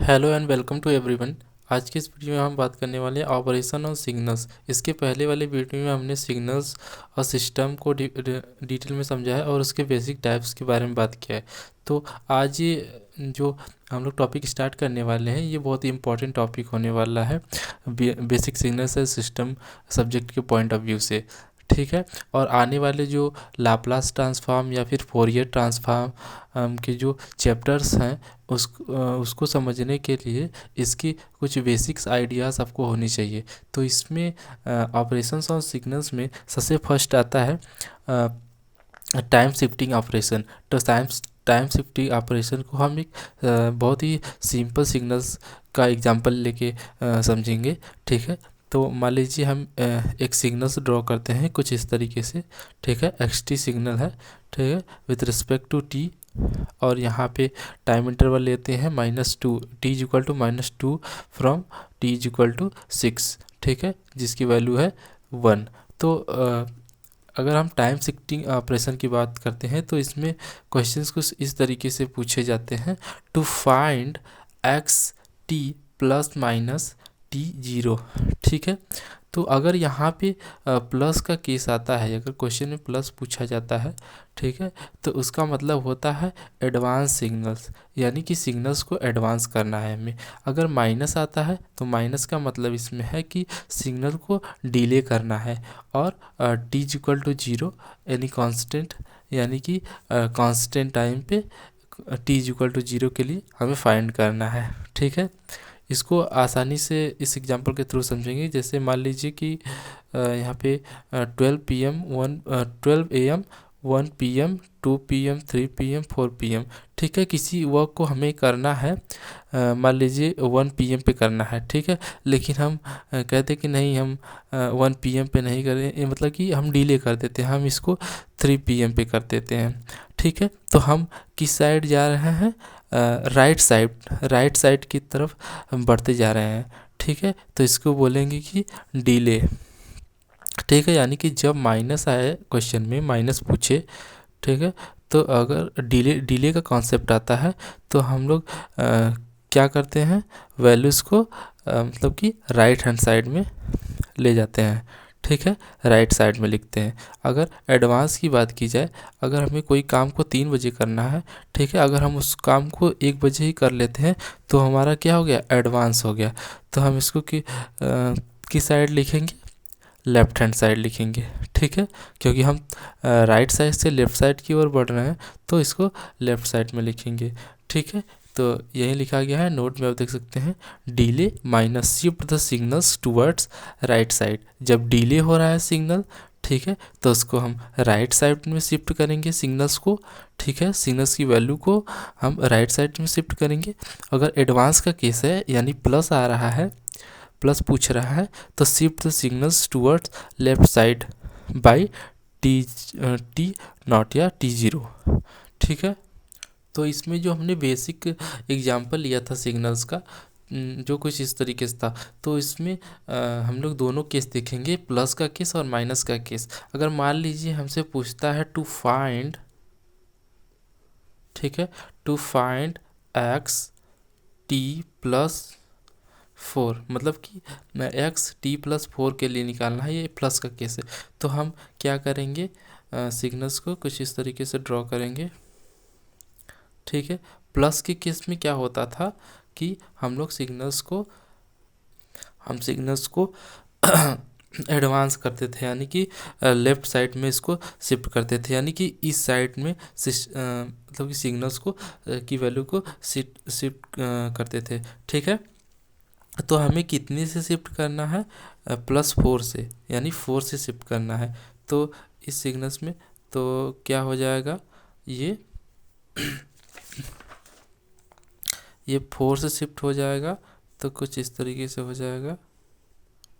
Hello and welcome to everyone. आज की इस वीडियो में हम बात करने वाले हैं ऑपरेशन और सिग्नल्स। इसके पहले वाले वीडियो में हमने सिग्नल्स और सिस्टम को डिटेल में समझा है और उसके बेसिक टाइप्स के बारे में बात किया है। तो आज ये जो हम लोग टॉपिक स्टार्ट करने वाले हैं ये बहुत ही इंपॉर्टेंट टॉपिक होने वाला है बेसिक सिग्नल्स और सिस्टम सब्जेक्ट के पॉइंट ऑफ व्यू से। ठीक है। और आने वाले जो लाप्लास ट्रांसफॉर्म या फिर फोरियर ट्रांसफॉर्म के जो चैप्टर्स हैं उसको समझने के लिए इसकी कुछ बेसिक्स आइडियाज़ आपको होनी चाहिए। तो इसमें ऑपरेशंस और सिग्नल्स में सबसे फर्स्ट आता है टाइम शिफ्टिंग ऑपरेशन। तो टाइम शिफ्टिंग ऑपरेशन को हम एक बहुत ही सिंपल सिग्नल्स का एग्जांपल लेके समझेंगे। ठीक है। तो मान लीजिए हम एक सिग्नल्स ड्रॉ करते हैं कुछ इस तरीके से। ठीक है। xt सिग्नल है। ठीक है। विथ रिस्पेक्ट टू t और यहाँ पे टाइम इंटरवल लेते हैं -2, t is equal to -2 from t is equal to 6। ठीक है। जिसकी वैल्यू है 1। तो अगर हम टाइम शिफ्टिंग ऑपरेशन की बात करते हैं तो इसमें क्वेश्चंस कुछ इस तरीके से पूछे जाते हैं। To find x t plus minus t 0। ठीक है। तो अगर यहाँ पे प्लस का केस आता है, अगर क्वेश्चन में प्लस पूछा जाता है, ठीक है, तो उसका मतलब होता है एडवांस सिग्नल्स, यानी कि सिग्नल्स को एडवांस करना है हमें। अगर माइनस आता है तो माइनस का मतलब इसमें है कि सिग्नल को डिले करना है। और टी इक्वल टू 0 यानी कांस्टेंट, यानी कि कांस्टेंट टाइम पे टी इक्वल टू 0 के लिए हमें फाइंड करना है। ठीक है। इसको आसानी से इस एग्जांपल के थ्रू समझेंगे। जैसे मान लीजिए कि यहाँ पे 12 AM 1 PM 2 PM 3 PM 4 PM। ठीक है। किसी वर्क को हमें करना है मान लीजिए 1 PM पे करना है। ठीक है। लेकिन हम कहते कि नहीं, हम 1 PM पे नहीं करें, ये मतलब कि हम डिले कर देते हैं, हम इसको 3 PM पे कर देते हैं। ठीक है। तो हम किस साइड जा रहे हैं? राइट साइड की तरफ हम बढ़ते जा रहे हैं। ठीक है। तो इसको बोलेंगे कि डिले। ठीक है। यानी कि जब माइनस आए क्वेश्चन में, माइनस पूछे, ठीक है, तो अगर डिले का कॉन्सेप्ट आता है तो हम लोग क्या करते हैं, वैल्यूज़ को मतलब कि राइट हैंड साइड में ले जाते हैं। ठीक है। राइट साइड में लिखते हैं। अगर एडवांस की बात की जाए, अगर हमें कोई काम को 3 बजे करना है, ठीक है, अगर हम उस काम को 1 बजे ही कर लेते हैं तो हमारा क्या हो गया, एडवांस हो गया। तो हम इसको किस साइड लिखेंगे, लेफ्ट हैंड साइड लिखेंगे। ठीक है। क्योंकि हम राइट साइड से लेफ़्ट साइड की ओर बढ़ रहे हैं तो इसको लेफ़्ट साइड में लिखेंगे। ठीक है। तो यही लिखा गया है, नोट में आप देख सकते हैं, delay minus shift the signals towards right side. जब डिले हो रहा है सिग्नल, ठीक है, तो उसको हम राइट साइड में शिफ्ट करेंगे सिग्नल्स को। ठीक है। सिग्नल्स की वैल्यू को हम राइट साइड में शिफ्ट करेंगे। अगर एडवांस का केस है, यानी प्लस आ रहा है, प्लस पूछ रहा है, तो shift the signals towards left side by T not या T0। ठीक है। तो इसमें जो हमने बेसिक एग्जांपल लिया था सिग्नल्स का, जो कुछ इस तरीके से था, तो इसमें हम लोग दोनों केस देखेंगे, प्लस का केस और माइनस का केस। अगर मान लीजिए हमसे पूछता है टू फाइंड, ठीक है, to find x t plus 4, मतलब कि x t प्लस 4 के लिए निकालना है, ये प्लस का केस है। तो हम क्या करेंगे, सिग्नल्स को कुछ इस तरीके से ड्रॉ करेंगे। ठीक है। प्लस के केस में क्या होता था कि हम लोग सिग्नल्स को एडवांस करते थे, यानी कि लेफ़्ट साइड में इसको शिफ्ट करते थे, यानी कि इस साइड में मतलब कि सिग्नल्स को की वैल्यू को शिफ्ट करते थे। ठीक है। तो हमें कितने से शिफ्ट करना है, +4 से, यानी 4 से शिफ्ट करना है। तो इस सिग्नल्स में तो क्या हो जाएगा, ये 4 से शिफ्ट हो जाएगा, तो कुछ इस तरीके से हो जाएगा।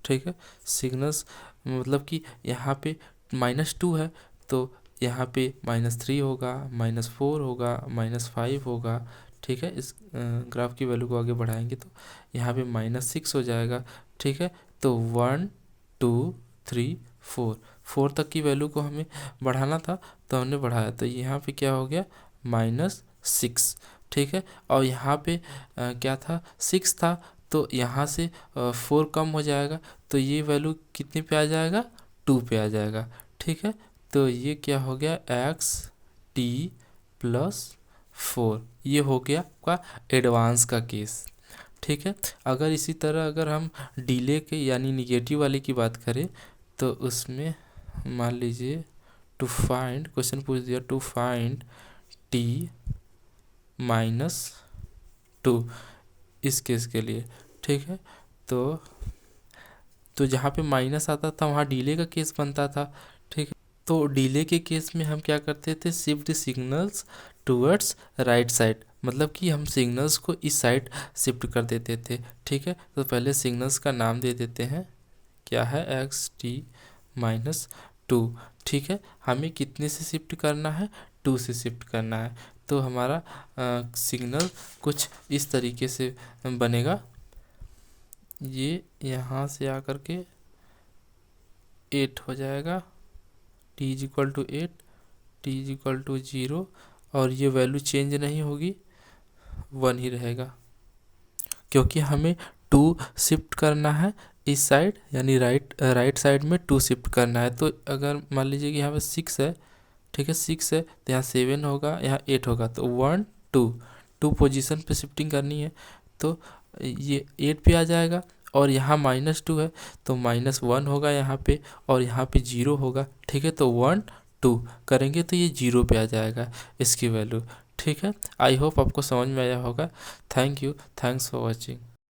ठीक है। सिग्नल्स मतलब कि यहाँ पे -2 है तो यहाँ पे -3 होगा, -4 होगा, -5 होगा। ठीक है। इस ग्राफ की वैल्यू को आगे बढ़ाएंगे तो यहाँ पे -6 हो जाएगा। ठीक है। तो 1 2 3 4 तक की वैल्यू को हमें बढ़ाना था तो हमने बढ़ाया, तो यहाँ पे क्या हो गया, -6। ठीक है। और यहाँ पे क्या था, 6 था, तो यहाँ से 4 कम हो जाएगा, तो ये वैल्यू कितने पे आ जाएगा, 2 पे आ जाएगा। ठीक है, तो ये क्या हो गया, xt+4, ये हो गया आपका एडवांस का केस। ठीक है, अगर इसी तरह अगर हम डिले के यानी निगेटिव वाले की बात करें, तो उसमें मान लीजिए टू फाइंड, क्वेश्चन पूछ दिया टू फाइंड t-2 इस केस के लिए। ठीक है, तो जहाँ पे माइनस आता था वहाँ डिले का केस बनता था। ठीक है, तो डिले के केस में हम क्या करते थे, shift signals towards right side, मतलब कि हम सिग्नल्स को इस साइड शिफ्ट कर देते थे। ठीक है, तो पहले सिग्नल्स का नाम दे देते हैं, क्या है, xt-2। ठीक है, हमें कितने से शिफ्ट करना है, 2 से शिफ्ट करना है। तो हमारा सिग्नल कुछ इस तरीके से बनेगा, ये यहाँ से आकर के 8 हो जाएगा, t=8, t=0, और ये वैल्यू चेंज नहीं होगी, 1 ही रहेगा, क्योंकि हमें 2 शिफ्ट करना है इस साइड, यानी राइट साइड में 2 शिफ्ट करना है। तो अगर मान लीजिए कि यहाँ पे 6 है, ठीक है, 6 है, तो यहाँ 7 होगा, यहाँ 8 होगा, तो 1 2 पोजीशन पे शिफ्टिंग करनी है, तो ये 8 पे आ जाएगा। और यहाँ -2 है, तो -1 होगा यहाँ पे, और यहाँ पे 0 होगा। ठीक है, तो 1 2 करेंगे तो ये 0 पे आ जाएगा इसकी वैल्यू। ठीक है, आई होप आपको समझ में आया होगा। Thank you, thanks for watching.